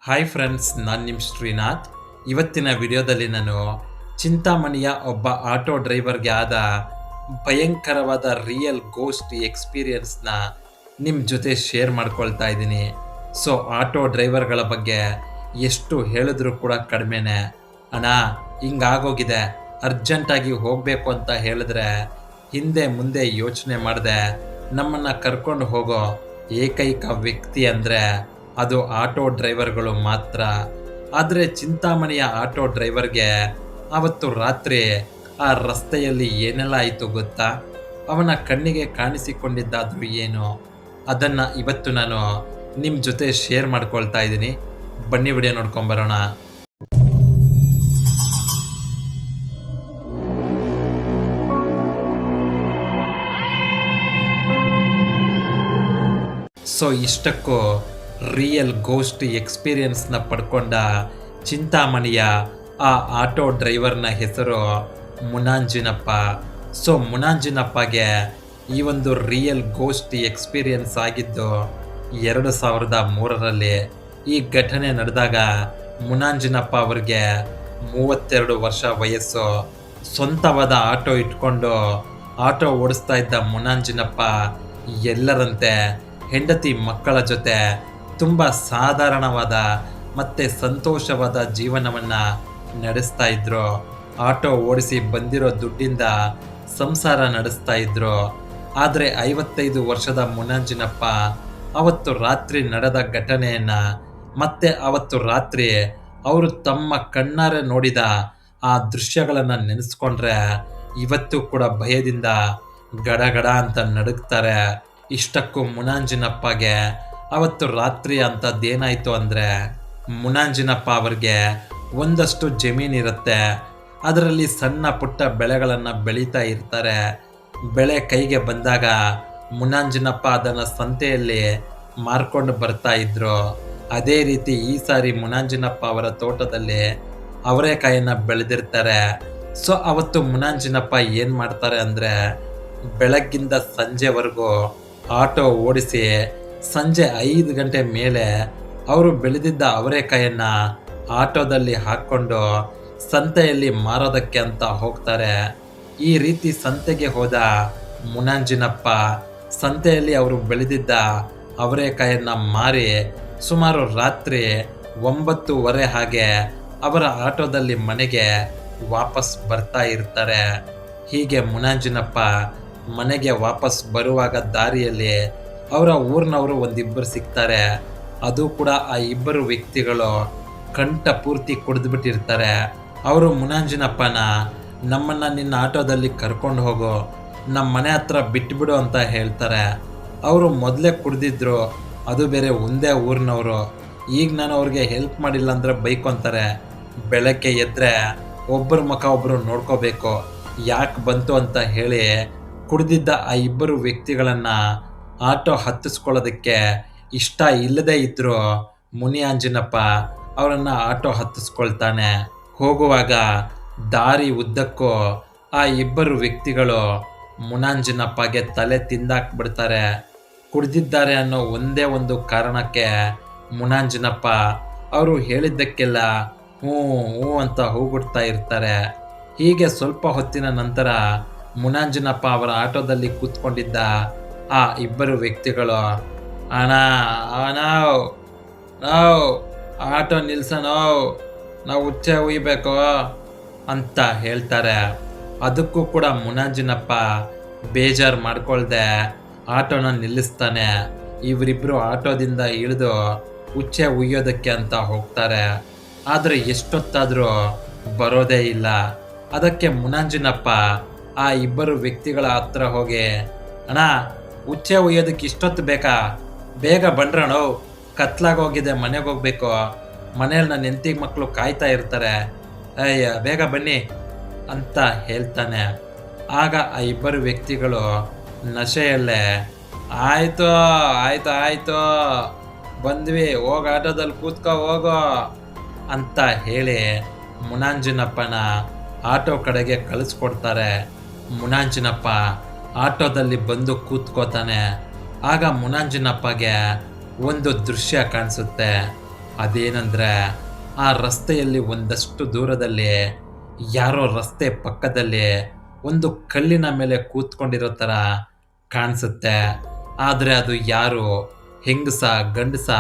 Hi friends, ನಾನು ನಿಮ್ಮ ಶ್ರೀನಾಥ್. ಇವತ್ತಿನ ವಿಡಿಯೋದಲ್ಲಿ ನಾನು ಚಿಂತಾಮಣಿಯ ಒಬ್ಬ ಆಟೋ ಡ್ರೈವರ್ಗೆ ಆದ ಭಯಂಕರವಾದ ರಿಯಲ್ ಗೋಸ್ಟ್ ಎಕ್ಸ್ಪೀರಿಯನ್ಸ್ನ ನಿಮ್ಮ ಜೊತೆ ಶೇರ್ ಮಾಡ್ಕೊಳ್ತಾ ಇದ್ದೀನಿ. ಸೊ ಆಟೋ ಡ್ರೈವರ್ಗಳ ಬಗ್ಗೆ ಎಷ್ಟು ಹೇಳಿದ್ರೂ ಕೂಡ ಕಡಿಮೆನೆ. ಅಣ್ಣ ಹಿಂಗಾಗೋಗಿದೆ, ಅರ್ಜೆಂಟಾಗಿ ಹೋಗಬೇಕು ಅಂತ ಹೇಳಿದ್ರೆ ಹಿಂದೆ ಮುಂದೆ ಯೋಚನೆ ಮಾಡದೆ ನಮ್ಮನ್ನು ಕರ್ಕೊಂಡು ಹೋಗೋ ಏಕೈಕ ವ್ಯಕ್ತಿ ಅಂದರೆ ಅದು ಆಟೋ ಡ್ರೈವರ್ಗಳು ಮಾತ್ರ. ಆದರೆ ಚಿಂತಾಮಣಿಯ ಆಟೋ ಡ್ರೈವರ್ಗೆ ಆವತ್ತು ರಾತ್ರಿ ಆ ರಸ್ತೆಯಲ್ಲಿ ಏನೆಲ್ಲ ಆಯಿತು ಗೊತ್ತಾ? ಅವನ ಕಣ್ಣಿಗೆ ಕಾಣಿಸಿಕೊಂಡಿದ್ದಾದ್ರೂ ಏನು, ಅದನ್ನು ಇವತ್ತು ನಾನು ನಿಮ್ಮ ಜೊತೆ ಶೇರ್ ಮಾಡ್ಕೊಳ್ತಾ ಇದ್ದೀನಿ. ಬನ್ನಿ ವಿಡಿಯೋ ನೋಡ್ಕೊಂಬರೋಣ. ಸೊ ಇಷ್ಟಕ್ಕೂ ರಿಯಲ್ ಗೋಸ್ಟ್ ಎಕ್ಸ್ಪೀರಿಯನ್ಸ್ನ ಪಡ್ಕೊಂಡ ಚಿಂತಾಮಣಿಯ ಆ ಆಟೋ ಡ್ರೈವರ್ನ ಹೆಸರು ಮುನಾಂಜಿನಪ್ಪ. ಸೊ ಮುನಾಂಜಿನಪ್ಪಗೆ ಈ ಒಂದು ರಿಯಲ್ ಗೋಸ್ಟ್ ಎಕ್ಸ್ಪೀರಿಯನ್ಸ್ ಆಗಿದ್ದು 2003ರಲ್ಲಿ. ಈ ಘಟನೆ ನಡೆದಾಗ ಮುನಾಂಜಿನಪ್ಪ ಅವರಿಗೆ 32 ವರ್ಷ ವಯಸ್ಸು. ಸ್ವಂತವಾದ ಆಟೋ ಇಟ್ಕೊಂಡು ಆಟೋ ಓಡಿಸ್ತಾ ಇದ್ದ ಮುನಾಂಜಿನಪ್ಪ ಎಲ್ಲರಂತೆ ಹೆಂಡತಿ ಮಕ್ಕಳ ಜೊತೆ ತುಂಬ ಸಾಧಾರಣವಾದ ಮತ್ತು ಸಂತೋಷವಾದ ಜೀವನವನ್ನು ನಡೆಸ್ತಾ ಇದ್ರು. ಆಟೋ ಓಡಿಸಿ ಬಂದಿರೋ ದುಡ್ಡಿಂದ ಸಂಸಾರ ನಡೆಸ್ತಾ ಇದ್ರು. ಆದರೆ 55 ವರ್ಷದ ಮುನಾಂಜಿನಪ್ಪ ಅವತ್ತು ರಾತ್ರಿ ನಡೆದ ಘಟನೆಯನ್ನು ಮತ್ತೆ ಅವತ್ತು ರಾತ್ರಿ ಅವರು ತಮ್ಮ ಕಣ್ಣಾರೆ ನೋಡಿದ ಆ ದೃಶ್ಯಗಳನ್ನು ನೆನೆಸ್ಕೊಂಡ್ರೆ ಇವತ್ತು ಕೂಡ ಭಯದಿಂದ ಗಡಗಡ ಅಂತ ನಡುಗ್ತಾರೆ. ಇಷ್ಟಕ್ಕೂ ಮುನಾಂಜಿನಪ್ಪಗೆ ಅವತ್ತು ರಾತ್ರಿ ಅಂಥದ್ದೇನಾಯಿತು ಅಂದರೆ, ಮುನಾಂಜಿನಪ್ಪ ಅವ್ರಿಗೆ ಒಂದಷ್ಟು ಜಮೀನಿರುತ್ತೆ. ಅದರಲ್ಲಿ ಸಣ್ಣ ಪುಟ್ಟ ಬೆಳೆಗಳನ್ನು ಬೆಳೀತಾ ಇರ್ತಾರೆ. ಬೆಳೆ ಕೈಗೆ ಬಂದಾಗ ಮುನಾಂಜಿನಪ್ಪ ಅದನ್ನು ಸಂತೆಯಲ್ಲಿ ಮಾರ್ಕೊಂಡು ಬರ್ತಾ ಇದ್ರು. ಅದೇ ರೀತಿ ಈ ಸಾರಿ ಮುನಾಂಜಿನಪ್ಪ ಅವರ ತೋಟದಲ್ಲಿ ಅವರೆಕಾಯನ್ನು ಬೆಳೆದಿರ್ತಾರೆ. ಸೊ ಅವತ್ತು ಮುನಾಂಜಿನಪ್ಪ ಏನು ಮಾಡ್ತಾರೆ ಅಂದರೆ, ಬೆಳಗ್ಗಿಂದ ಸಂಜೆವರೆಗೂ ಆಟೋ ಓಡಿಸಿ ಸಂಜೆ 5 ಗಂಟೆ ಮೇಲೆ ಅವರು ಬೆಳೆದಿದ್ದ ಅವರೆಕಾಯನ್ನು ಆಟೋದಲ್ಲಿ ಹಾಕ್ಕೊಂಡು ಸಂತೆಯಲ್ಲಿ ಮಾರೋದಕ್ಕೆ ಅಂತ ಹೋಗ್ತಾರೆ. ಈ ರೀತಿ ಸಂತೆಗೆ ಹೋದ ಮುನಾಂಜಿನಪ್ಪ ಸಂತೆಯಲ್ಲಿ ಅವರು ಬೆಳೆದಿದ್ದ ಅವರೆಕಾಯನ್ನು ಮಾರಿ ಸುಮಾರು ರಾತ್ರಿ 9:30 ಹಾಗೆ ಅವರ ಆಟೋದಲ್ಲಿ ಮನೆಗೆ ವಾಪಸ್ ಬರ್ತಾ ಇರ್ತಾರೆ. ಹೀಗೆ ಮುನಾಂಜಿನಪ್ಪ ಮನೆಗೆ ವಾಪಸ್ ಬರುವಾಗ ದಾರಿಯಲ್ಲಿ ಅವರ ಊರಿನವರು ಒಂದಿಬ್ಬರು ಸಿಗ್ತಾರೆ. ಅದು ಕೂಡ ಆ ಇಬ್ಬರು ವ್ಯಕ್ತಿಗಳು ಕಂಠ ಪೂರ್ತಿ ಕುಡಿದ್ಬಿಟ್ಟಿರ್ತಾರೆ. ಅವರು ಮುನಾಂಜಿನಪ್ಪನ ನಮ್ಮನ್ನು ನಿನ್ನ ಆಟೋದಲ್ಲಿ ಕರ್ಕೊಂಡು ಹೋಗೋ, ನಮ್ಮ ಮನೆ ಹತ್ರ ಬಿಟ್ಬಿಡು ಅಂತ ಹೇಳ್ತಾರೆ. ಅವರು ಮೊದಲೇ ಕುಡ್ದಿದ್ರು, ಅದು ಬೇರೆ ಒಂದೇ ಊರಿನವರು. ಈಗ ನಾನು ಅವ್ರಿಗೆ ಹೆಲ್ಪ್ ಮಾಡಿಲ್ಲ ಅಂದರೆ ಬೈಕೊಂತಾರೆ. ಬೆಳಗ್ಗೆ ಎದ್ದರೆ ಒಬ್ಬರ ಮುಖ ಒಬ್ಬರು ನೋಡ್ಕೋಬೇಕು, ಯಾಕೆ ಬಂತು ಅಂತ ಹೇಳಿ ಕುಡ್ದಿದ್ದ ಆ ಇಬ್ಬರು ವ್ಯಕ್ತಿಗಳನ್ನು ಆಟೋ ಹತ್ತಿಸ್ಕೊಳ್ಳೋದಕ್ಕೆ ಇಷ್ಟ ಇಲ್ಲದೇ ಇದ್ದರೂ ಮುನಿಯಾಂಜಿನಪ್ಪ ಅವರನ್ನು ಆಟೋ ಹತ್ತಿಸ್ಕೊಳ್ತಾನೆ. ಹೋಗುವಾಗ ದಾರಿ ಉದ್ದಕ್ಕೂ ಆ ಇಬ್ಬರು ವ್ಯಕ್ತಿಗಳು ಮುನಾಂಜಿನಪ್ಪಗೆ ತಲೆ ತಿಂದಾಕ್ಬಿಡ್ತಾರೆ. ಕುಡ್ದಿದ್ದಾರೆ ಅನ್ನೋ ಒಂದೇ ಒಂದು ಕಾರಣಕ್ಕೆ ಮುನಾಂಜಿನಪ್ಪ ಅವರು ಹೇಳಿದ್ದಕ್ಕೆಲ್ಲ ಹ್ಞೂ ಹ್ಞೂ ಅಂತ ಹೋಗ್ಬಿಡ್ತಾ ಇರ್ತಾರೆ. ಹೀಗೆ ಸ್ವಲ್ಪ ಹೊತ್ತಿನ ನಂತರ ಮುನಾಂಜಿನಪ್ಪ ಅವರ ಆಟೋದಲ್ಲಿ ಕೂತ್ಕೊಂಡಿದ್ದ ಆ ಇಬ್ಬರು ವ್ಯಕ್ತಿಗಳು, ಅಣ್ಣ ನಾವು ಆಟೋ ನಿಲ್ಸೋಣ, ನಾವು ಉಚ್ಚೆ ಉಯ್ಬೇಕು ಅಂತ ಹೇಳ್ತಾರೆ. ಅದಕ್ಕೂ ಕೂಡ ಮುನಾಂಜಿನಪ್ಪ ಬೇಜಾರು ಮಾಡ್ಕೊಳ್ದೆ ಆಟೋನ ನಿಲ್ಲಿಸ್ತಾನೆ. ಇವರಿಬ್ಬರು ಆಟೋದಿಂದ ಇಳಿದು ಉಚ್ಚೆ ಉಯ್ಯೋದಕ್ಕೆ ಅಂತ ಹೋಗ್ತಾರೆ. ಆದರೆ ಎಷ್ಟೊತ್ತಾದರೂ ಬರೋದೇ ಇಲ್ಲ. ಅದಕ್ಕೆ ಮುನಾಂಜಿನಪ್ಪ ಆ ಇಬ್ಬರು ವ್ಯಕ್ತಿಗಳ ಹತ್ರ ಹೋಗಿ, ಅಣ್ಣ ಉಚ್ಚೆ ಉಯ್ಯೋದಕ್ಕೆ ಇಷ್ಟೊತ್ತು ಬೇಕಾ? ಬೇಗ ಬಂದ್ರಣ, ಕತ್ಲಾಗೋಗಿದೆ, ಮನೆಗೆ ಹೋಗ್ಬೇಕು, ಮನೇಲಿ ನನ್ನ ಹೆಂಡತಿ ಮಕ್ಕಳು ಕಾಯ್ತಾ ಇರ್ತಾರೆ, ಅಯ್ಯ ಬೇಗ ಬನ್ನಿ ಅಂತ ಹೇಳ್ತಾನೆ. ಆಗ ಆ ಇಬ್ಬರು ವ್ಯಕ್ತಿಗಳು ನಶೆಯಲ್ಲೇ ಆಯಿತು ಆಯಿತು ಆಯಿತು ಬಂದ್ವಿ, ಹೋಗಿ ಆಟೋದಲ್ಲಿ ಕೂತ್ಕೋ ಹೋಗೋ ಅಂತ ಹೇಳಿ ಮುನಾಂಜಿನಪ್ಪನ ಆಟೋ ಕಡೆಗೆ ಕಳಿಸ್ಕೊಡ್ತಾರೆ. ಮುನಾಂಜಿನಪ್ಪ ಆಟೋದಲ್ಲಿ ಬಂದು ಕೂತ್ಕೋತಾನೆ. ಆಗ ಮುನಾಂಜಿನಪ್ಪಗೆ ಒಂದು ದೃಶ್ಯ ಕಾಣಿಸುತ್ತೆ. ಅದೇನಂದ್ರೆ ಆ ರಸ್ತೆಯಲ್ಲಿ ಒಂದಷ್ಟು ದೂರದಲ್ಲಿ ಯಾರೋ ರಸ್ತೆ ಪಕ್ಕದಲ್ಲಿ ಒಂದು ಕಲ್ಲಿನ ಮೇಲೆ ಕೂತ್ಕೊಂಡಿರೋ ಥರ ಕಾಣಿಸುತ್ತೆ. ಆದರೆ ಅದು ಯಾರು, ಹೆಂಗಸ, ಗಂಡಸ,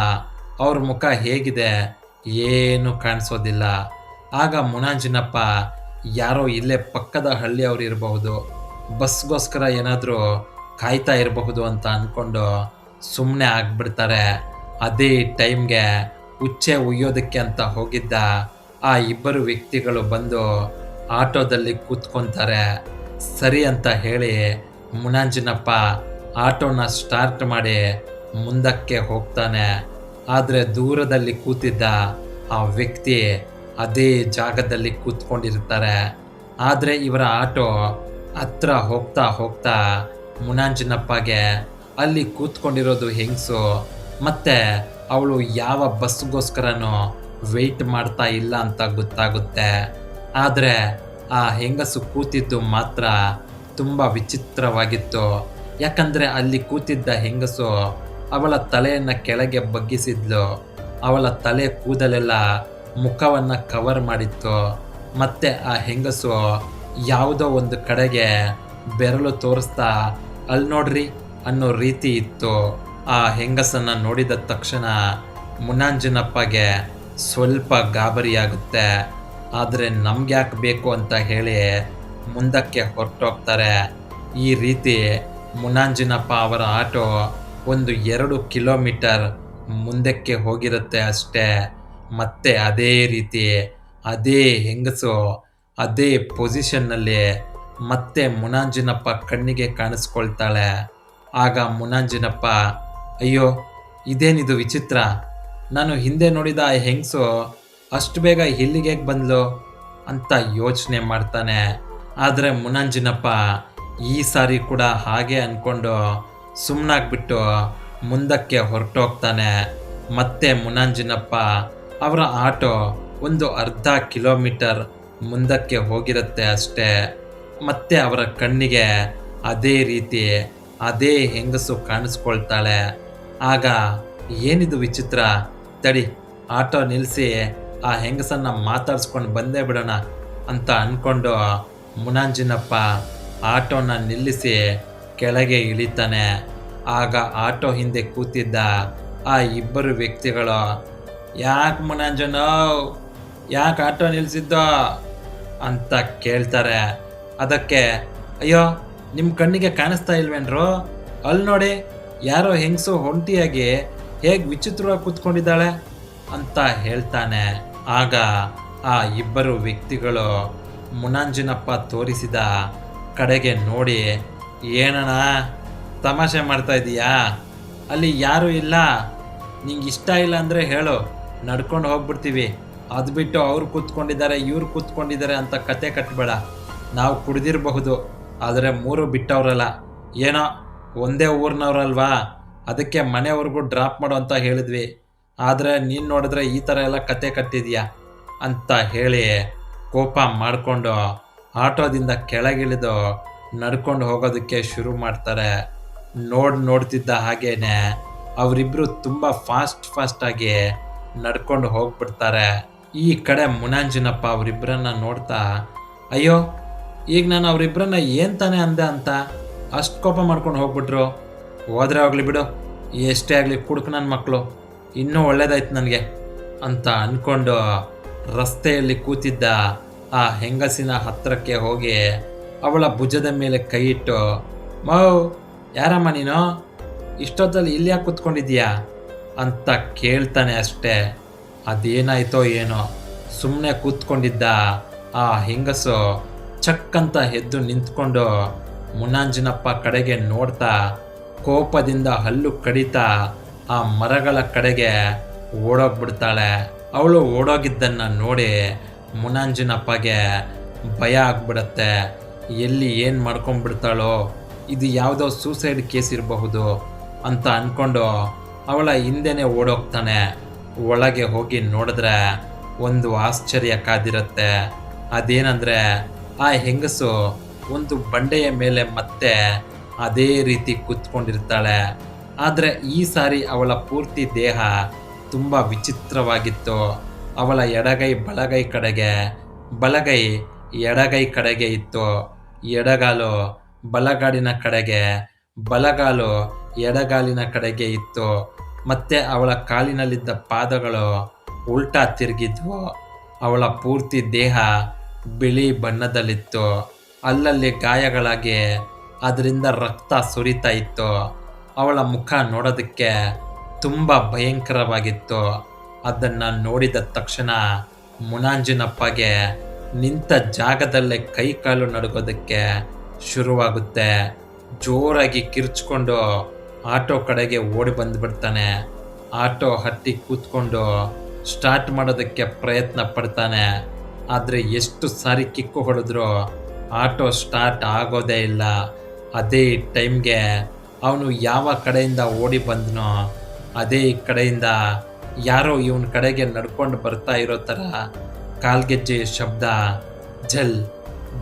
ಅವ್ರ ಮುಖ ಹೇಗಿದೆ ಏನು ಕಾಣಿಸೋದಿಲ್ಲ. ಆಗ ಮುನಾಂಜಿನಪ್ಪ ಯಾರೋ ಇಲ್ಲೇ ಪಕ್ಕದ ಹಳ್ಳಿಯವ್ರು ಇರಬಹುದು, ಬಸ್ಗೋಸ್ಕರ ಏನಾದರೂ ಕಾಯ್ತಾ ಇರಬಹುದು ಅಂತ ಅಂದ್ಕೊಂಡು ಸುಮ್ಮನೆ ಆಗ್ಬಿಡ್ತಾರೆ. ಅದೇ ಟೈಮ್ಗೆ ಉಚ್ಚೆ ಉಯ್ಯೋದಕ್ಕೆ ಅಂತ ಹೋಗಿದ್ದ ಆ ಇಬ್ಬರು ವ್ಯಕ್ತಿಗಳು ಬಂದು ಆಟೋದಲ್ಲಿ ಕೂತ್ಕೊಂತಾರೆ. ಸರಿ ಅಂತ ಹೇಳಿ ಮುನಾಂಜಿನಪ್ಪ ಆಟೋನ ಸ್ಟಾರ್ಟ್ ಮಾಡಿ ಮುಂದಕ್ಕೆ ಹೋಗ್ತಾನೆ. ಆದರೆ ದೂರದಲ್ಲಿ ಕೂತಿದ್ದ ಆ ವ್ಯಕ್ತಿ ಅದೇ ಜಾಗದಲ್ಲಿ ಕೂತ್ಕೊಂಡಿರ್ತಾರೆ. ಆದರೆ ಇವರ ಆಟೋ ಹತ್ರ ಹೋಗ್ತಾ ಹೋಗ್ತಾ ಮುನಾಂಜಿನಪ್ಪಗೆ ಅಲ್ಲಿ ಕೂತ್ಕೊಂಡಿರೋದು ಹೆಂಗಸು ಮತ್ತೆ ಅವಳು ಯಾವ ಬಸ್ಗೋಸ್ಕರನೂ ವೆಯ್ಟ್ ಮಾಡ್ತಾ ಇಲ್ಲ ಅಂತ ಗೊತ್ತಾಗುತ್ತೆ. ಆದರೆ ಆ ಹೆಂಗಸು ಕೂತಿದ್ದು ಮಾತ್ರ ತುಂಬ ವಿಚಿತ್ರವಾಗಿತ್ತು. ಯಾಕಂದರೆ ಅಲ್ಲಿ ಕೂತಿದ್ದ ಹೆಂಗಸು ಅವಳ ತಲೆಯನ್ನು ಕೆಳಗೆ ಬಗ್ಗಿಸಿದ್ಲು. ಅವಳ ತಲೆ ಕೂದಲೆಲ್ಲ ಮುಖವನ್ನು ಕವರ್ ಮಾಡಿತ್ತು. ಮತ್ತೆ ಆ ಹೆಂಗಸು ಯಾವುದೋ ಒಂದು ಕಡೆಗೆ ಬೆರಳು ತೋರಿಸ್ತಾ ಅಲ್ಲಿ ನೋಡ್ರಿ ಅನ್ನೋ ರೀತಿ ಇತ್ತು. ಆ ಹೆಂಗಸನ್ನು ನೋಡಿದ ತಕ್ಷಣ ಮುನಾಂಜಿನಪ್ಪಗೆ ಸ್ವಲ್ಪ ಗಾಬರಿಯಾಗುತ್ತೆ. ಆದರೆ ನಮ್ಗ್ಯಾಕೆ ಬೇಕು ಅಂತ ಹೇಳಿ ಮುಂದಕ್ಕೆ ಹೊರಟೋಗ್ತಾರೆ. ಈ ರೀತಿ ಮುನಾಂಜಿನಪ್ಪ ಅವರ ಆಟೋ ಒಂದು 2 ಕಿಲೋಮೀಟರ್ ಮುಂದಕ್ಕೆ ಹೋಗಿರುತ್ತೆ ಅಷ್ಟೇ. ಮತ್ತೆ ಅದೇ ರೀತಿ ಅದೇ ಹೆಂಗಸು ಅದೇ ಪೊಸಿಷನ್ನಲ್ಲಿ ಮತ್ತೆ ಮುನಾಂಜಿನಪ್ಪ ಕಣ್ಣಿಗೆ ಕಾಣಿಸ್ಕೊಳ್ತಾಳೆ. ಆಗ ಮುನಾಂಜಿನಪ್ಪ, ಅಯ್ಯೋ ಇದೇನಿದು ವಿಚಿತ್ರ, ನಾನು ಹಿಂದೆ ನೋಡಿದ ಆ ಹೆಂಗಸು ಅಷ್ಟು ಬೇಗ ಇಲ್ಲಿಗೆ ಬಂದ್ಲು ಅಂತ ಯೋಚನೆ ಮಾಡ್ತಾನೆ. ಆದರೆ ಮುನಾಂಜಿನಪ್ಪ ಈ ಸಾರಿ ಕೂಡ ಹಾಗೆ ಅಂದ್ಕೊಂಡು ಸುಮ್ಮನಾಗ್ಬಿಟ್ಟು ಮುಂದಕ್ಕೆ ಹೊರಟೋಗ್ತಾನೆ. ಮತ್ತೆ ಮುನಾಂಜಿನಪ್ಪ ಅವರ ಆಟೋ ಒಂದು ಅರ್ಧ ಕಿಲೋಮೀಟರ್ ಮುಂದಕ್ಕೆ ಹೋಗಿರುತ್ತೆ ಅಷ್ಟೇ. ಮತ್ತೆ ಅವರ ಕಣ್ಣಿಗೆ ಅದೇ ರೀತಿ ಅದೇ ಹೆಂಗಸು ಕಾಣಿಸ್ಕೊಳ್ತಾಳೆ. ಆಗ ಏನಿದು ವಿಚಿತ್ರ, ತಡಿ ಆಟೋ ನಿಲ್ಲಿಸಿ ಆ ಹೆಂಗಸನ್ನು ಮಾತಾಡ್ಸ್ಕೊಂಡು ಬಂದೇ ಬಿಡೋಣ ಅಂತ ಅಂದ್ಕೊಂಡು ಮುನಾಂಜಿನಪ್ಪ ಆಟೋನ ನಿಲ್ಲಿಸಿ ಕೆಳಗೆ ಇಳಿತಾನೆ. ಆಗ ಆಟೋ ಹಿಂದೆ ಕೂತಿದ್ದ ಆ ಇಬ್ಬರು ವ್ಯಕ್ತಿಗಳು, ಯಾಕೆ ಮುನಾಂಜನೋ, ಯಾಕೆ ಆಟೋ ನಿಲ್ಲಿಸಿದ್ದೋ ಅಂತ ಕೇಳ್ತಾರೆ. ಅದಕ್ಕೆ, ಅಯ್ಯೋ ನಿಮ್ಮ ಕಣ್ಣಿಗೆ ಕಾಣಿಸ್ತಾ ಇಲ್ವೇನ್ರು, ಅಲ್ಲಿ ನೋಡಿ ಯಾರೋ ಹೆಂಗಸು ಒಂಟಿಯಾಗಿ ಹೇಗೆ ವಿಚಿತ್ರವಾಗಿ ಕೂತ್ಕೊಂಡಿದ್ದಾಳೆ ಅಂತ ಹೇಳ್ತಾನೆ. ಆಗ ಆ ಇಬ್ಬರು ವ್ಯಕ್ತಿಗಳು ಮುನಾಂಜಿನಪ್ಪ ತೋರಿಸಿದ ಕಡೆಗೆ ನೋಡಿ, ಏನಣ್ಣ ತಮಾಷೆ ಮಾಡ್ತಾ ಇದೀಯಾ, ಅಲ್ಲಿ ಯಾರೂ ಇಲ್ಲ, ನಿಂಗೆ ಇಷ್ಟ ಇಲ್ಲ ಅಂದರೆ ಹೇಳು, ನಡ್ಕೊಂಡು ಹೋಗ್ಬಿಡ್ತೀವಿ, ಅದು ಬಿಟ್ಟು ಅವ್ರು ಕೂತ್ಕೊಂಡಿದ್ದಾರೆ ಇವ್ರು ಕೂತ್ಕೊಂಡಿದ್ದಾರೆ ಅಂತ ಕತೆ ಕಟ್ಟಬೇಡ. ನಾವು ಕುಡ್ದಿರಬಹುದು, ಆದರೆ 3 ಬಿಟ್ಟವ್ರಲ್ಲ, ಏನೋ ಒಂದೇ ಊರಿನವ್ರಲ್ವಾ, ಅದಕ್ಕೆ ಮನೆಯವ್ರಿಗೂ ಡ್ರಾಪ್ ಮಾಡು ಅಂತ ಹೇಳಿದ್ವಿ. ಆದರೆ ನೀನು ನೋಡಿದ್ರೆ ಈ ಥರ ಎಲ್ಲ ಕತೆ ಕಟ್ಟಿದ್ಯಾ ಅಂತ ಹೇಳಿ ಕೋಪ ಮಾಡಿಕೊಂಡು ಆಟೋದಿಂದ ಕೆಳಗಿಳಿದು ನಡ್ಕೊಂಡು ಹೋಗೋದಕ್ಕೆ ಶುರು ಮಾಡ್ತಾರೆ. ನೋಡ್ತಿದ್ದ ಹಾಗೇನೆ ಅವರಿಬ್ಬರು ತುಂಬ ಫಾಸ್ಟಾಗಿ ನಡ್ಕೊಂಡು ಹೋಗ್ಬಿಡ್ತಾರೆ. ಈ ಕಡೆ ಮುನಾಂಜಿನಪ್ಪ ಅವರಿಬ್ಬರನ್ನ ನೋಡ್ತಾ, ಅಯ್ಯೋ ಈಗ ನಾನು ಅವರಿಬ್ಬರನ್ನ ಏನು ತಾನೇ ಅಂದೆ ಅಂತ ಅಷ್ಟು ಕೋಪ ಮಾಡ್ಕೊಂಡು ಹೋಗ್ಬಿಟ್ರು, ಹೋದ್ರೆ ಹೋಗ್ಲಿ ಬಿಡು, ಎಷ್ಟೇ ಆಗಲಿ ಕುಡುಕು ನನ್ನ ಮಕ್ಕಳು, ಇನ್ನೂ ಒಳ್ಳೇದಾಯ್ತು ನನಗೆ ಅಂತ ಅಂದ್ಕೊಂಡು ರಸ್ತೆಯಲ್ಲಿ ಕೂತಿದ್ದ ಆ ಹೆಂಗಸಿನ ಹತ್ತಿರಕ್ಕೆ ಹೋಗಿ ಅವಳ ಭುಜದ ಮೇಲೆ ಕೈ ಇಟ್ಟು, ಮೌ ಯಾರಮ್ಮ ನೀನು, ಇಷ್ಟೊತ್ತಲ್ಲಿ ಇಲ್ಲಿ ಯಾಕೆ ಕೂತ್ಕೊಂಡಿದ್ದೀಯಾ ಅಂತ ಕೇಳ್ತಾನೆ ಅಷ್ಟೇ. ಅದೇನಾಯ್ತೋ ಏನೋ, ಸುಮ್ಮನೆ ಕೂತ್ಕೊಂಡಿದ್ದ ಆ ಹೆಂಗಸು ಚಕ್ಕಂತ ಎದ್ದು ನಿಂತ್ಕೊಂಡು ಮುನಾಂಜಿನಪ್ಪ ಕಡೆಗೆ ನೋಡ್ತಾ ಕೋಪದಿಂದ ಹಲ್ಲು ಕಡಿತಾ ಆ ಮರಗಳ ಕಡೆಗೆ ಓಡೋಗ್ಬಿಡ್ತಾಳೆ. ಅವಳು ಓಡೋಗಿದ್ದನ್ನು ನೋಡಿ ಮುನಾಂಜಿನಪ್ಪಗೆ ಭಯ ಆಗ್ಬಿಡತ್ತೆ. ಎಲ್ಲಿ ಏನು ಮಾಡ್ಕೊಂಡ್ಬಿಡ್ತಾಳೋ, ಇದು ಯಾವುದೋ ಸೂಸೈಡ್ ಕೇಸ್ ಇರಬಹುದು ಅಂತ ಅಂದ್ಕೊಂಡು ಅವಳ ಹಿಂದೆನೇ ಓಡೋಗ್ತಾನೆ. ಒಳಗೆ ಹೋಗಿ ನೋಡಿದ್ರೆ ಒಂದು ಆಶ್ಚರ್ಯ ಕಾದಿರುತ್ತೆ. ಅದೇನಂದರೆ ಆ ಹೆಂಗಸು ಒಂದು ಬಂಡೆಯ ಮೇಲೆ ಮತ್ತೆ ಅದೇ ರೀತಿ ಕೂತ್ಕೊಂಡಿರ್ತಾಳೆ. ಆದರೆ ಈ ಸಾರಿ ಅವಳ ಪೂರ್ತಿ ದೇಹ ತುಂಬ ವಿಚಿತ್ರವಾಗಿತ್ತು. ಅವಳ ಎಡಗೈ ಬಲಗೈ ಕಡೆಗೆ, ಬಲಗೈ ಎಡಗೈ ಕಡೆಗೆ ಇತ್ತು. ಎಡಗಾಲು ಬಲಗಾಲಿನ ಕಡೆಗೆ, ಬಲಗಾಲು ಎಡಗಾಲಿನ ಕಡೆಗೆ ಇತ್ತು. ಮತ್ತೆ ಅವಳ ಕಾಲಿನಲ್ಲಿದ್ದ ಪಾದಗಳು ಉಲ್ಟಾ ತಿರುಗಿದ್ವು. ಅವಳ ಪೂರ್ತಿ ದೇಹ ಬಿಳಿ ಬಣ್ಣದಲ್ಲಿತ್ತು. ಅಲ್ಲಲ್ಲಿ ಗಾಯಗಳಾಗಿ ಅದರಿಂದ ರಕ್ತ ಸುರಿತಾ ಇತ್ತು. ಅವಳ ಮುಖ ನೋಡೋದಕ್ಕೆ ತುಂಬ ಭಯಂಕರವಾಗಿತ್ತು. ಅದನ್ನು ನೋಡಿದ ತಕ್ಷಣ ಮುನಾಂಜಿನಪ್ಪಗೆ ನಿಂತ ಜಾಗದಲ್ಲೇ ಕೈ ಕಾಲು ನಡುಗೋದಕ್ಕೆ ಶುರುವಾಗುತ್ತೆ. ಜೋರಾಗಿ ಕಿರ್ಚ್ಕೊಂಡು ಆಟೋ ಕಡೆಗೆ ಓಡಿ ಬಂದುಬಿಡ್ತಾನೆ. ಆಟೋ ಹತ್ತಿ ಕೂತ್ಕೊಂಡು ಸ್ಟಾರ್ಟ್ ಮಾಡೋದಕ್ಕೆ ಪ್ರಯತ್ನ ಪಡ್ತಾನೆ. ಆದರೆ ಎಷ್ಟು ಸಾರಿ ಕಿಕ್ಕು ಹೊಡೆದ್ರೂ ಆಟೋ ಸ್ಟಾರ್ಟ್ ಆಗೋದೇ ಇಲ್ಲ. ಅದೇ ಟೈಮ್ಗೆ ಅವನು ಯಾವ ಕಡೆಯಿಂದ ಓಡಿ ಬಂದನೋ ಅದೇ ಕಡೆಯಿಂದ ಯಾರೋ ಇವನ ಕಡೆಗೆ ನಡ್ಕೊಂಡು ಬರ್ತಾ ಇರೋ ಥರ ಕಾಲ್ಗೆಜ್ಜೆ ಶಬ್ದ ಝಲ್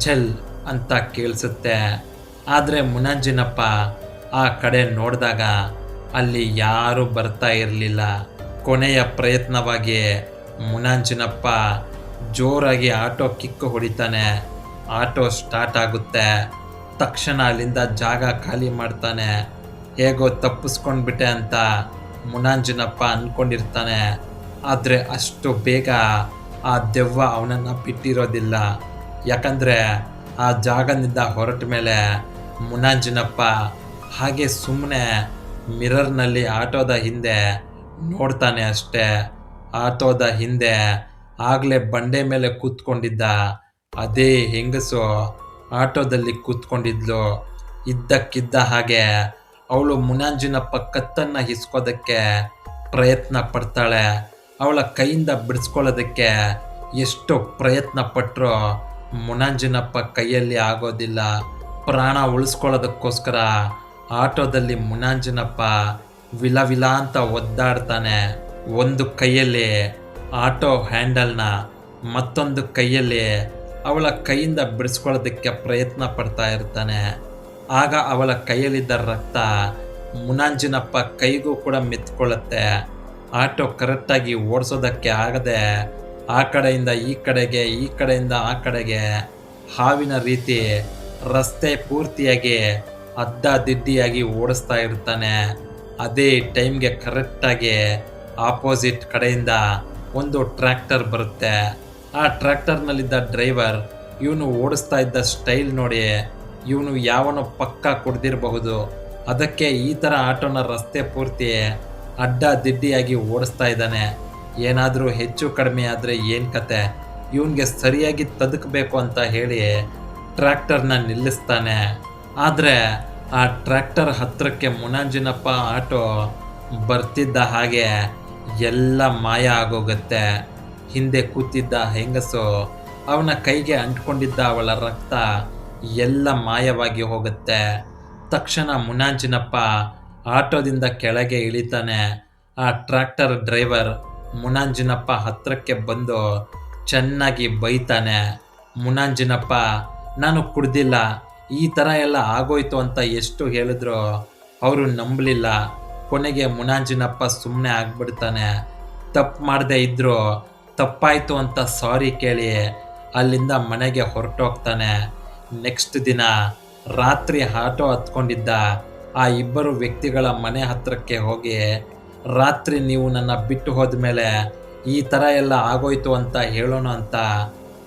ಝಲ್ ಅಂತ ಕೇಳಿಸುತ್ತೆ. ಆದರೆ ಮುನಾಂಜಿನಪ್ಪ ಆ ಕಡೆ ನೋಡಿದಾಗ ಅಲ್ಲಿ ಯಾರೂ ಬರ್ತಾ ಇರಲಿಲ್ಲ. ಕೊನೆಯ ಪ್ರಯತ್ನವಾಗಿ ಮುನಾಂಜಿನಪ್ಪ ಜೋರಾಗಿ ಆಟೋ ಕಿಕ್ಕು ಹೊಡಿತಾನೆ. ಆಟೋ ಸ್ಟಾರ್ಟ್ ಆಗುತ್ತೆ. ತಕ್ಷಣ ಅಲ್ಲಿಂದ ಜಾಗ ಖಾಲಿ ಮಾಡ್ತಾನೆ. ಹೇಗೋ ತಪ್ಪಿಸ್ಕೊಂಡ್ಬಿಟ್ಟೆ ಅಂತ ಮುನಾಂಜಿನಪ್ಪ ಅಂದ್ಕೊಂಡಿರ್ತಾನೆ. ಆದರೆ ಅಷ್ಟು ಬೇಗ ಆ ದೆವ್ವ ಅವನನ್ನು ಬಿಟ್ಟಿರೋದಿಲ್ಲ. ಯಾಕಂದರೆ ಆ ಜಾಗದಿಂದ ಹೊರಟ ಮೇಲೆ ಮುನಾಂಜಿನಪ್ಪ ಹಾಗೆ ಸುಮ್ಮನೆ ಮಿರರ್ನಲ್ಲಿ ಆಟೋದ ಹಿಂದೆ ನೋಡ್ತಾನೆ ಅಷ್ಟೇ. ಆಟೋದ ಹಿಂದೆ ಆಗಲೇ ಬಂಡೆ ಮೇಲೆ ಕೂತ್ಕೊಂಡಿದ್ದ ಅದೇ ಹೆಂಗಸು ಆಟೋದಲ್ಲಿ ಕೂತ್ಕೊಂಡಿದ್ಲು. ಇದ್ದಕ್ಕಿದ್ದ ಹಾಗೆ ಅವಳು ಮುನಾಂಜಿನಪ್ಪ ಕತ್ತನ್ನು ಹಿಸ್ಕೋದಕ್ಕೆ ಪ್ರಯತ್ನ ಪಡ್ತಾಳೆ. ಅವಳ ಕೈಯಿಂದ ಬಿಡಿಸ್ಕೊಳ್ಳೋದಕ್ಕೆ ಎಷ್ಟು ಪ್ರಯತ್ನ ಪಟ್ಟರೂ ಮುನಾಂಜಿನಪ್ಪ ಕೈಯಲ್ಲಿ ಆಗೋದಿಲ್ಲ. ಪ್ರಾಣ ಉಳಿಸ್ಕೊಳ್ಳೋದಕ್ಕೋಸ್ಕರ ಆಟೋದಲ್ಲಿ ಮುನಾಂಜಿನಪ್ಪ ವಿಲ ಅಂತ ಒದ್ದಾಡ್ತಾನೆ. ಒಂದು ಕೈಯಲ್ಲಿ ಆಟೋ ಹ್ಯಾಂಡಲ್ನ, ಮತ್ತೊಂದು ಕೈಯಲ್ಲಿ ಅವಳ ಕೈಯಿಂದ ಬಿಡಿಸ್ಕೊಳ್ಳೋದಕ್ಕೆ ಪ್ರಯತ್ನ ಪಡ್ತಾ ಇರ್ತಾನೆ. ಆಗ ಅವಳ ಕೈಯಲ್ಲಿದ್ದ ರಕ್ತ ಮುನಾಂಜಿನಪ್ಪ ಕೈಗೂ ಕೂಡ ಮೆತ್ಕೊಳ್ಳುತ್ತೆ. ಆಟೋ ಕರೆಕ್ಟಾಗಿ ಓಡಿಸೋದಕ್ಕೆ ಆಗದೆ ಆ ಕಡೆಯಿಂದ ಈ ಕಡೆಗೆ, ಈ ಕಡೆಯಿಂದ ಆ ಕಡೆಗೆ ಹಾವಿನ ರೀತಿ ರಸ್ತೆ ಪೂರ್ತಿಯಾಗಿ ಅಡ್ಡದಿಡ್ಡಿಯಾಗಿ ಓಡಿಸ್ತಾ ಇರ್ತಾನೆ. ಅದೇ ಟೈಮ್ಗೆ ಕರೆಕ್ಟಾಗಿ ಆಪೋಸಿಟ್ ಕಡೆಯಿಂದ ಒಂದು ಟ್ರ್ಯಾಕ್ಟರ್ ಬರುತ್ತೆ. ಆ ಟ್ರ್ಯಾಕ್ಟರ್ನಲ್ಲಿದ್ದ ಡ್ರೈವರ್ ಇವನು ಓಡಿಸ್ತಾ ಇದ್ದ ಸ್ಟೈಲ್ ನೋಡಿ ಇವನು ಯಾವನೋ ಪಕ್ಕ ಕುಡ್ದಿರಬಹುದು, ಅದಕ್ಕೆ ಈ ಥರ ಆಟೋನ ರಸ್ತೆ ಪೂರ್ತಿ ಅಡ್ಡದಿಡ್ಡಿಯಾಗಿ ಓಡಿಸ್ತಾ ಇದ್ದಾನೆ. ಏನಾದರೂ ಹೆಚ್ಚು ಕಡಿಮೆ ಆದರೆ ಏನು ಕತೆ, ಇವನಿಗೆ ಸರಿಯಾಗಿ ತದಕಬೇಕು ಅಂತ ಹೇಳಿ ಟ್ರ್ಯಾಕ್ಟರ್ನ ನಿಲ್ಲಿಸ್ತಾನೆ. ಆದರೆ ಆ ಟ್ರ್ಯಾಕ್ಟರ್ ಹತ್ತಿರಕ್ಕೆ ಮುನಾಂಜಿನಪ್ಪ ಆಟೋ ಬರ್ತಿದ್ದ ಹಾಗೆ ಎಲ್ಲ ಮಾಯ ಆಗೋಗುತ್ತೆ. ಹಿಂದೆ ಕೂತಿದ್ದ ಹೆಂಗಸು, ಅವನ ಕೈಗೆ ಅಂಟ್ಕೊಂಡಿದ್ದ ಅವಳ ರಕ್ತ ಎಲ್ಲ ಮಾಯವಾಗಿ ಹೋಗುತ್ತೆ. ತಕ್ಷಣ ಮುನಾಂಜಿನಪ್ಪ ಆಟೋದಿಂದ ಕೆಳಗೆ ಇಳಿತಾನೆ. ಆ ಟ್ರ್ಯಾಕ್ಟರ್ ಡ್ರೈವರ್ ಮುನಾಂಜಿನಪ್ಪ ಹತ್ತಿರಕ್ಕೆ ಬಂದು ಚೆನ್ನಾಗಿ ಬೈತಾನೆ. ಮುನಾಂಜಿನಪ್ಪ, ನಾನು ಕುಡ್ದಿಲ್ಲ, ಈ ಥರ ಎಲ್ಲ ಆಗೋಯ್ತು ಅಂತ ಎಷ್ಟು ಹೇಳಿದ್ರು ಅವರು ನಂಬಲಿಲ್ಲ. ಕೊನೆಗೆ ಮುನಾಂಜಿನಪ್ಪ ಸುಮ್ಮನೆ ಆಗ್ಬಿಡ್ತಾನೆ. ತಪ್ಪು ಮಾಡದೇ ಇದ್ದರೂ ತಪ್ಪಾಯಿತು ಅಂತ ಸಾರಿ ಕೇಳಿ ಅಲ್ಲಿಂದ ಮನೆಗೆ ಹೊರಟೋಗ್ತಾನೆ. ನೆಕ್ಸ್ಟ್ ದಿನ ರಾತ್ರಿ ಆಟೋ ಹತ್ಕೊಂಡಿದ್ದ ಆ ಇಬ್ಬರು ವ್ಯಕ್ತಿಗಳ ಮನೆ ಹತ್ತಿರಕ್ಕೆ ಹೋಗಿ, ರಾತ್ರಿ ನೀವು ನನ್ನ ಬಿಟ್ಟು ಹೋದ ಮೇಲೆ ಈ ಥರ ಎಲ್ಲ ಆಗೋಯ್ತು ಅಂತ ಹೇಳೋಣ ಅಂತ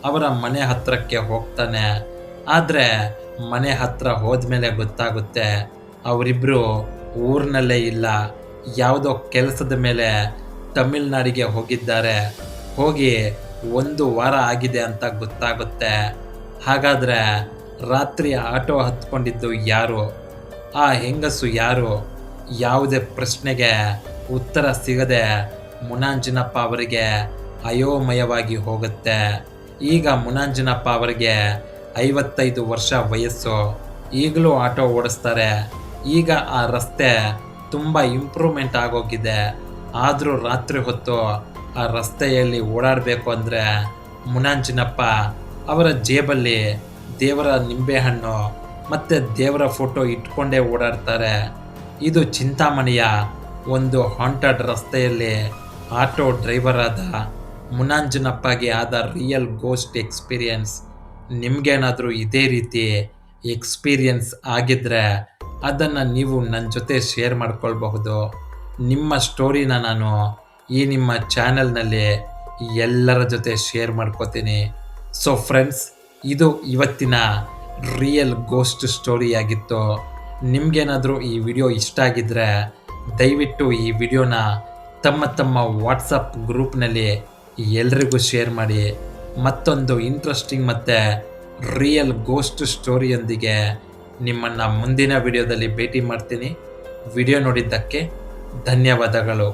ಅವರ ಮನೆ ಹತ್ತಿರಕ್ಕೆ ಹೋಗ್ತಾನೆ. ಆದರೆ ಮನೆ ಹತ್ತಿರ ಹೋದ್ಮೇಲೆ ಗೊತ್ತಾಗುತ್ತೆ ಅವರಿಬ್ಬರು ಊರಿನಲ್ಲೇ ಇಲ್ಲ, ಯಾವುದೋ ಕೆಲಸದ ಮೇಲೆ ತಮಿಳ್ನಾಡಿಗೆ ಹೋಗಿದ್ದಾರೆ. ಹೋಗಿ 1 ವಾರ ಆಗಿದೆ ಅಂತ ಗೊತ್ತಾಗುತ್ತೆ. ಹಾಗಾದರೆ ರಾತ್ರಿ ಆಟೋ ಹತ್ಕೊಂಡಿದ್ದು ಯಾರು, ಆ ಹೆಂಗಸು ಯಾರು? ಯಾವುದೇ ಪ್ರಶ್ನೆಗೆ ಉತ್ತರ ಸಿಗದೆ ಮುನಾಂಜಿನಪ್ಪ ಅವರಿಗೆ ಅಯೋಮಯವಾಗಿ ಹೋಗುತ್ತೆ. ಈಗ ಮುನಾಂಜಿನಪ್ಪ ಅವರಿಗೆ 55 ವರ್ಷ ವಯಸ್ಸು. ಈಗಲೂ ಆಟೋ ಓಡಿಸ್ತಾರೆ. ಈಗ ಆ ರಸ್ತೆ ತುಂಬ ಇಂಪ್ರೂವ್ಮೆಂಟ್ ಆಗೋಗಿದೆ. ಆದರೂ ರಾತ್ರಿ ಹೊತ್ತು ಆ ರಸ್ತೆಯಲ್ಲಿ ಓಡಾಡಬೇಕು ಅಂದರೆ ಮುನಾಂಜಿನಪ್ಪ ಅವರ ಜೇಬಲ್ಲಿ ದೇವರ ನಿಂಬೆಹಣ್ಣು ಮತ್ತು ದೇವರ ಫೋಟೋ ಇಟ್ಕೊಂಡೇ ಓಡಾಡ್ತಾರೆ. ಇದು ಚಿಂತಾಮಣಿಯ ಒಂದು ಹಾಂಟೆಡ್ ರಸ್ತೆಯಲ್ಲಿ ಆಟೋ ಡ್ರೈವರ್ ಆದ ಮುನಾಂಜನಪ್ಪಗೆ ಆದ ರಿಯಲ್ ಗೋಸ್ಟ್ ಎಕ್ಸ್ಪೀರಿಯನ್ಸ್ ನಿಮಗೇನಾದರೂ ಇದೇ ರೀತಿ ಎಕ್ಸ್ಪೀರಿಯನ್ಸ್ ಆಗಿದ್ದರೆ ಅದನ್ನು ನೀವು ನನ್ನ ಜೊತೆ ಶೇರ್ ಮಾಡ್ಕೊಳ್ಬಹುದು. ನಿಮ್ಮ ಸ್ಟೋರಿನ ನಾನು ಈ ನಿಮ್ಮ ಚಾನಲ್ನಲ್ಲಿ ಎಲ್ಲರ ಜೊತೆ ಶೇರ್ ಮಾಡ್ಕೋತೀನಿ. ಸೊ ಫ್ರೆಂಡ್ಸ್, ಇದು ಇವತ್ತಿನ ರಿಯಲ್ ಗೋಸ್ಟ್ ಸ್ಟೋರಿ ಆಗಿತ್ತು. ನಿಮಗೇನಾದರೂ ಈ ವಿಡಿಯೋ ಇಷ್ಟ ಆಗಿದ್ದರೆ ದಯವಿಟ್ಟು ಈ ವಿಡಿಯೋನ ತಮ್ಮ ವಾಟ್ಸಪ್ ಗ್ರೂಪ್ನಲ್ಲಿ ಎಲ್ರಿಗೂ ಶೇರ್ ಮಾಡಿ. ಮತ್ತೊಂದು ಇಂಟ್ರೆಸ್ಟಿಂಗ್ ಮತ್ತು ರಿಯಲ್ ಗೋಸ್ಟ್ ಸ್ಟೋರಿಯೊಂದಿಗೆ ನಿಮ್ಮನ್ನು ಮುಂದಿನ ವಿಡಿಯೋದಲ್ಲಿ ಭೇಟಿ ಮಾಡ್ತೀನಿ. ವಿಡಿಯೋ ನೋಡಿದ್ದಕ್ಕೆ ಧನ್ಯವಾದಗಳು.